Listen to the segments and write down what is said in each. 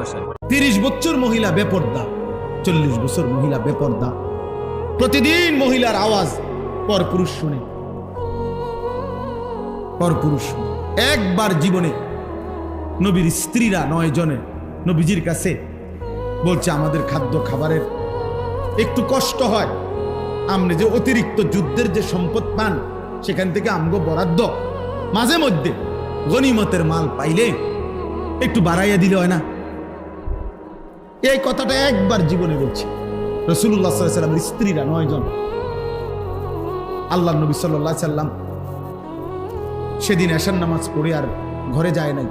করেছেন। 30 বছর মহিলা বেপর্দা, 40 বছর মহিলা বেপর্দা, প্রতিদিন মহিলার আওয়াজ পরপুরুষ শুনে, পরপুরুষ শুনে। একবার জীবনে নবীর স্ত্রীরা 9 জনে নবীজির কাছে বলছে, আমাদের খাদ্য খাবারের একটু কষ্ট হয়, আপনি যে অতিরিক্ত যুদ্ধের যে সম্পদ পান সেখান থেকে আমগো বরাদ্দ মাঝে মধ্যে গনিমতের মাল পাইলে একটু বাড়াইয়া দিলে হয় না। এই কথাটা একবার জীবনে বলছি। রাসূলুল্লাহ সাল্লাল্লাহু আলাইহি ওয়াসাল্লামের স্ত্রীরা 9 জন, আল্লাহর নবী সাল্লাল্লাহু আলাইহি ওয়াসাল্লাম সেদিন এশার নামাজ পড়ে আর ঘরে যায় নাই।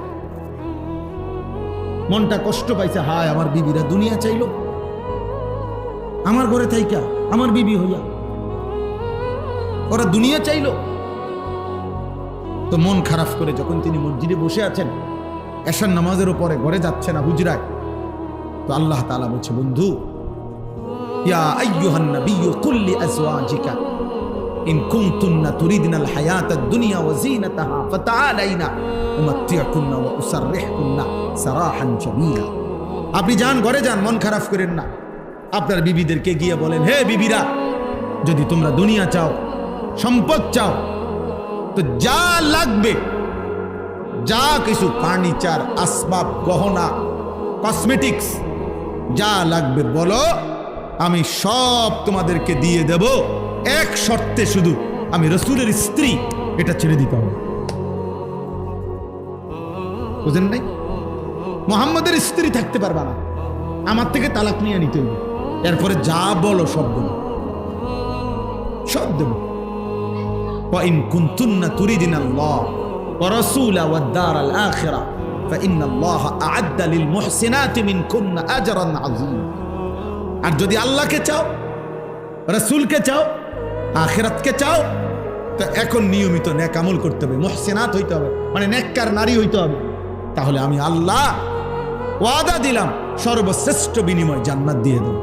মনটা কষ্ট পাইছে, হায় আমার বিবিরা দুনিয়া চাইলো, আমার ঘরে থাইকা আমার বিবি হইয়া ওরা দুনিয়া চাইলো। তো মন খারাপ করে যখন তিনি মসজিদে বসে আছেন, এশার নামাজের উপরে ঘরে যাচ্ছে না হুজরায়, তো আল্লাহ তাআলা বলছে, বন্ধু, ইয়া আইয়ুহান নাবিয়্যু কুল লিআজওয়াজিকা ইন কুনতুন্না তুরিদনাল হায়াতাদ দুনিয়া ওয়া যিনাতাহা ফাতাআলাইনা উমাত্তিউকুন্না ওয়া উসাররিহুকুন্না সারাহান জামিলা। আপনি যান, ঘরে যান, মন খারাপ করেন না। আপনার বিবিদেরকে গিয়ে বলেন, হে বিবিরা, যদি তোমরা দুনিয়া চাও, সম্পদ চাও, তো যা লাগবে, যা কিছু ফার্নিচার, আসবাব, গহনা, কসমেটিক্স যা লাগবে বলো, আমি সব তোমাদেরকে দিয়ে দেব, এক শর্তে, শুধু আমি রাসূলের স্ত্রী, এটা ছেড়ে দিতে হবে। বুঝেন নাই? মুহাম্মদের স্ত্রী থাকতে পারবা না, আমার থেকে তালাক নিয়ে নিতে হবে, এরপরে যা বলো সব দেবো, সব দেবো। وإن كنتن تريدن الله ورسوله والدار الآخرة فإن الله أعد للمحسنات منكن أجرا عظيما। আর যদি আল্লাহকে চাও, রাসূলকে চাও, আখিরাতকে চাও, তো এখন নিয়মিত নেক আমল করতে হবে, মুহসিনাত হইতে হবে, মানে নেককার নারী হইতে হবে। তাহলে আমি আল্লাহ ওয়াদা দিলাম, সর্বশ্রেষ্ঠ বিনিময় জান্নাত দিয়ে দেব।